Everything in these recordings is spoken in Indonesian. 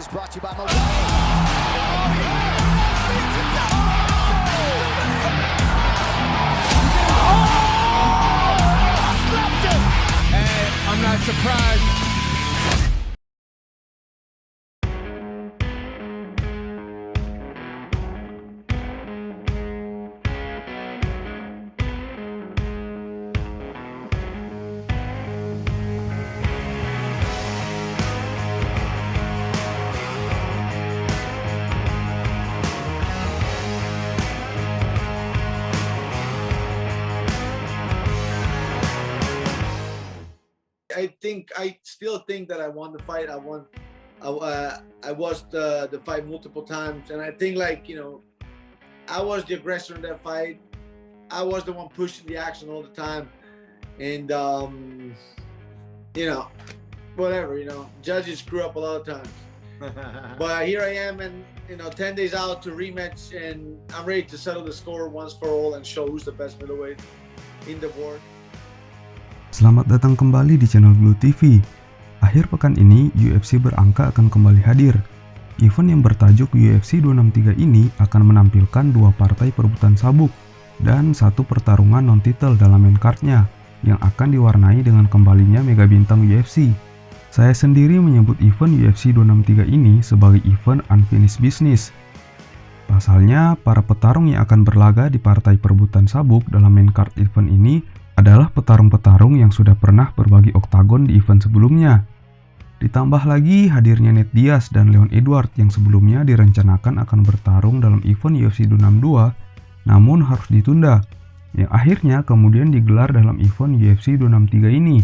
Is brought to you by Mo. Oh, yeah! Hey, I'm not surprised. I still think that I won the fight. I watched the fight multiple times, and I think, like, I was the aggressor in that fight. I was the one pushing the action all the time, and whatever. Judges screw up a lot of times. But here I am, and 10 days out to rematch, and I'm ready to settle the score once for all and show who's the best middleweight in the world. Selamat datang kembali di channel Blue TV. Akhir pekan ini, UFC berangka akan kembali hadir. Event yang bertajuk UFC 263 ini akan menampilkan dua partai perebutan sabuk dan satu pertarungan non-title dalam main card-nya yang akan diwarnai dengan kembalinya mega bintang UFC. Saya sendiri menyebut event UFC 263 ini sebagai event unfinished business. Pasalnya, para petarung yang akan berlaga di partai perebutan sabuk dalam main card event ini adalah petarung-petarung yang sudah pernah berbagi oktagon di event sebelumnya. Ditambah lagi hadirnya Nate Diaz dan Leon Edwards yang sebelumnya direncanakan akan bertarung dalam event UFC 262, namun harus ditunda, yang akhirnya kemudian digelar dalam event UFC 263 ini.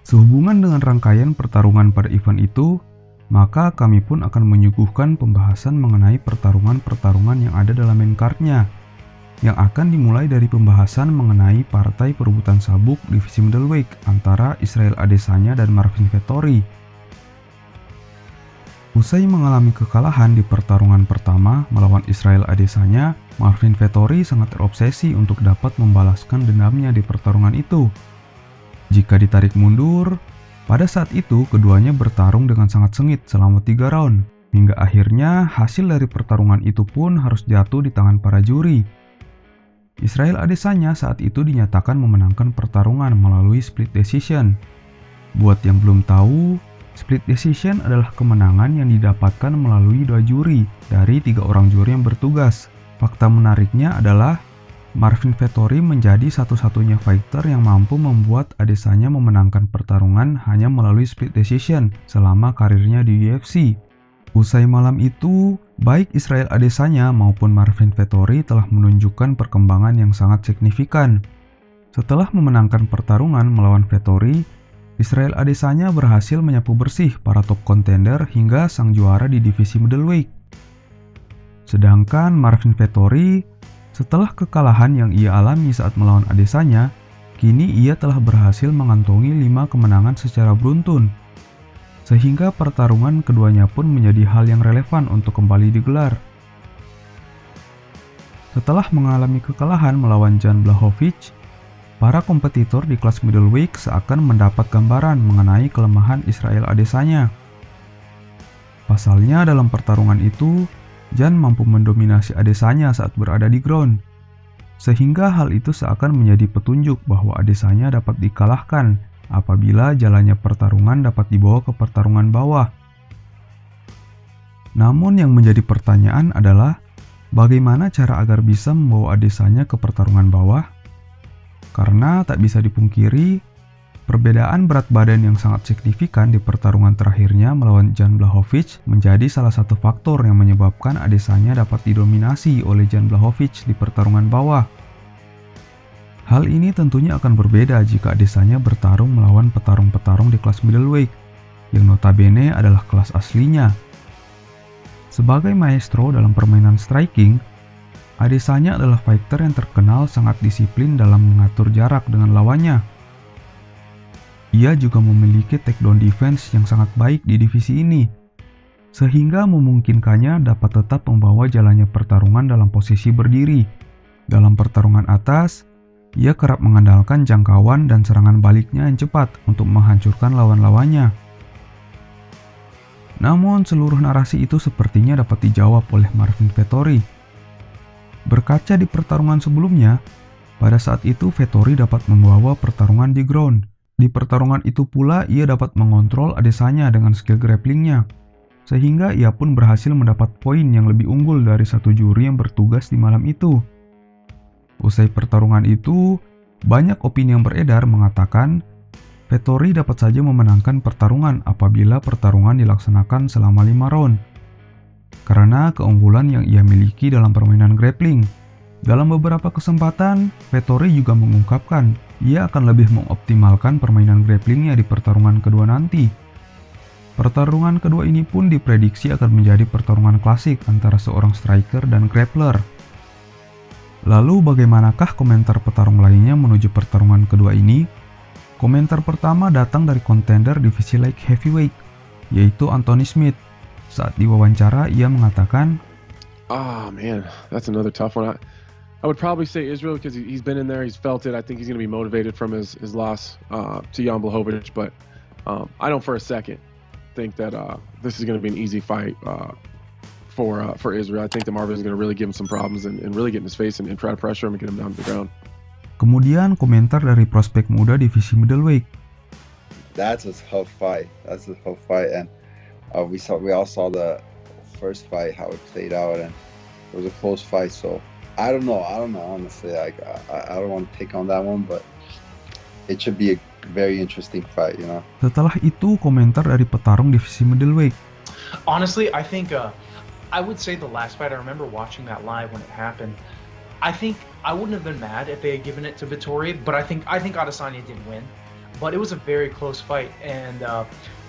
Sehubungan dengan rangkaian pertarungan pada event itu, maka kami pun akan menyuguhkan pembahasan mengenai pertarungan-pertarungan yang ada dalam main card-nya, yang akan dimulai dari pembahasan mengenai partai perebutan sabuk divisi middleweight antara Israel Adesanya dan Marvin Vettori. Usai mengalami kekalahan di pertarungan pertama melawan Israel Adesanya, Marvin Vettori sangat terobsesi untuk dapat membalaskan dendamnya di pertarungan itu. Jika ditarik mundur, pada saat itu keduanya bertarung dengan sangat sengit selama 3 round, hingga akhirnya hasil dari pertarungan itu pun harus jatuh di tangan para juri. Israel Adesanya saat itu dinyatakan memenangkan pertarungan melalui split decision. Buat yang belum tahu, split decision adalah kemenangan yang didapatkan melalui 2 juri dari 3 orang juri yang bertugas. Fakta menariknya adalah Marvin Vettori menjadi satu-satunya fighter yang mampu membuat Adesanya memenangkan pertarungan hanya melalui split decision selama karirnya di UFC. Usai malam itu, baik Israel Adesanya maupun Marvin Vettori telah menunjukkan perkembangan yang sangat signifikan. Setelah memenangkan pertarungan melawan Vettori, Israel Adesanya berhasil menyapu bersih para top contender hingga sang juara di divisi middleweight. Sedangkan Marvin Vettori, setelah kekalahan yang ia alami saat melawan Adesanya, kini ia telah berhasil mengantongi 5 kemenangan secara beruntun. Sehingga pertarungan keduanya pun menjadi hal yang relevan untuk kembali digelar. Setelah mengalami kekalahan melawan Jan Blachowicz, para kompetitor di kelas middleweight seakan mendapat gambaran mengenai kelemahan Israel Adesanya. Pasalnya dalam pertarungan itu, Jan mampu mendominasi Adesanya saat berada di ground, sehingga hal itu seakan menjadi petunjuk bahwa Adesanya dapat dikalahkan apabila jalannya pertarungan dapat dibawa ke pertarungan bawah. Namun yang menjadi pertanyaan adalah, bagaimana cara agar bisa membawa Adesanya ke pertarungan bawah? Karena tak bisa dipungkiri, perbedaan berat badan yang sangat signifikan di pertarungan terakhirnya melawan Jan Blachowicz menjadi salah satu faktor yang menyebabkan Adesanya dapat didominasi oleh Jan Blachowicz di pertarungan bawah. Hal ini tentunya akan berbeda jika Adesanya bertarung melawan petarung-petarung di kelas middleweight, yang notabene adalah kelas aslinya. Sebagai maestro dalam permainan striking, Adesanya adalah fighter yang terkenal sangat disiplin dalam mengatur jarak dengan lawannya. Ia juga memiliki takedown defense yang sangat baik di divisi ini, sehingga memungkinkannya dapat tetap membawa jalannya pertarungan dalam posisi berdiri. Dalam pertarungan atas, ia kerap mengandalkan jangkauan dan serangan baliknya yang cepat untuk menghancurkan lawan-lawannya. Namun seluruh narasi itu sepertinya dapat dijawab oleh Marvin Vettori. Berkaca di pertarungan sebelumnya, pada saat itu Vettori dapat membawa pertarungan di ground. Di pertarungan itu pula ia dapat mengontrol Adesanya dengan skill grapplingnya, sehingga ia pun berhasil mendapat poin yang lebih unggul dari satu juri yang bertugas di malam itu. Usai pertarungan itu, banyak opini yang beredar mengatakan Vettori dapat saja memenangkan pertarungan apabila pertarungan dilaksanakan selama 5 round, karena keunggulan yang ia miliki dalam permainan grappling. Dalam beberapa kesempatan, Vettori juga mengungkapkan ia akan lebih mengoptimalkan permainan grapplingnya di pertarungan kedua nanti. Pertarungan kedua ini pun diprediksi akan menjadi pertarungan klasik antara seorang striker dan grappler. Lalu bagaimanakah komentar petarung lainnya menuju pertarungan kedua ini? Komentar pertama datang dari kontender divisi light heavyweight, yaitu Anthony Smith. Saat diwawancara, ia mengatakan, Oh man, that's another tough one. I would probably say Israel because he's been in there, he's felt it. I think he's going to be motivated from his loss to Jan Blachowicz, but I don't for a second think that this is going to be an easy fight for Israel. I think that Marvin is going to really give him some problems and really get in his face and try to pressure him and get him down to the ground. Kemudian komentar dari prospek muda divisi middleweight. That's a tough fight. And we all saw the first fight how it played out, and it was a close fight. So I don't know. Honestly, I don't want to pick on that one, but it should be a very interesting fight, you know. Setelah itu komentar dari petarung divisi middleweight. Honestly, I think I would say the last fight. I remember watching that live when it happened. I think I wouldn't have been mad if they had given it to Vettori, but I think Adesanya did win. But it was a very close fight, and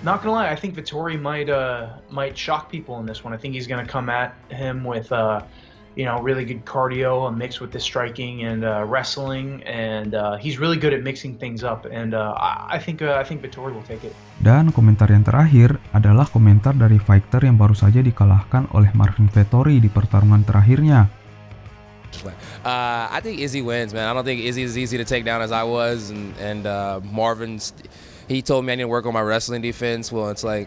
not gonna lie, I think Vettori might shock people in this one. I think he's gonna come at him with really good cardio mixed with the striking and wrestling, and he's really good at mixing things up. And I think Vettori will take it. Dan komentar yang terakhir adalah komentar dari fighter yang baru saja dikalahkan oleh Marvin Vettori di pertarungan terakhirnya. I think Izzy wins, man. I don't think Izzy is easy to take down as I was, and Marvin's. He told me I need to work on my wrestling defense. Well, it's like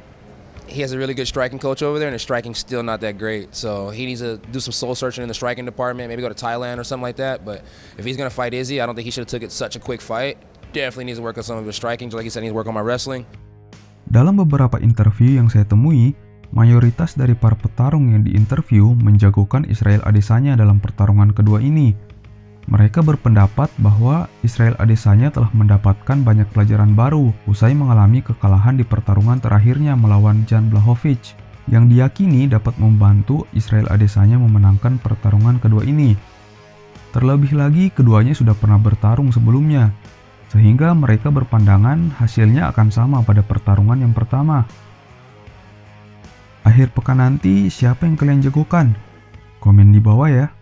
he has a really good striking coach over there, and his striking's still not that great. So he needs to do some soul searching in the striking department. Maybe go to Thailand or something like that. But if he's gonna fight Izzy, I don't think he should have took it such a quick fight. Definitely needs to work on some of his striking. Just like he said, he needs to work on my wrestling. Dalam beberapa interview yang saya temui, mayoritas dari para petarung yang diinterview menjagokan Israel Adesanya dalam pertarungan kedua ini. Mereka berpendapat bahwa Israel Adesanya telah mendapatkan banyak pelajaran baru usai mengalami kekalahan di pertarungan terakhirnya melawan Jan Blachowicz, yang diyakini dapat membantu Israel Adesanya memenangkan pertarungan kedua ini. Terlebih lagi, keduanya sudah pernah bertarung sebelumnya, sehingga mereka berpandangan hasilnya akan sama pada pertarungan yang pertama. Akhir pekan nanti, siapa yang kalian jagokan? Komen di bawah ya.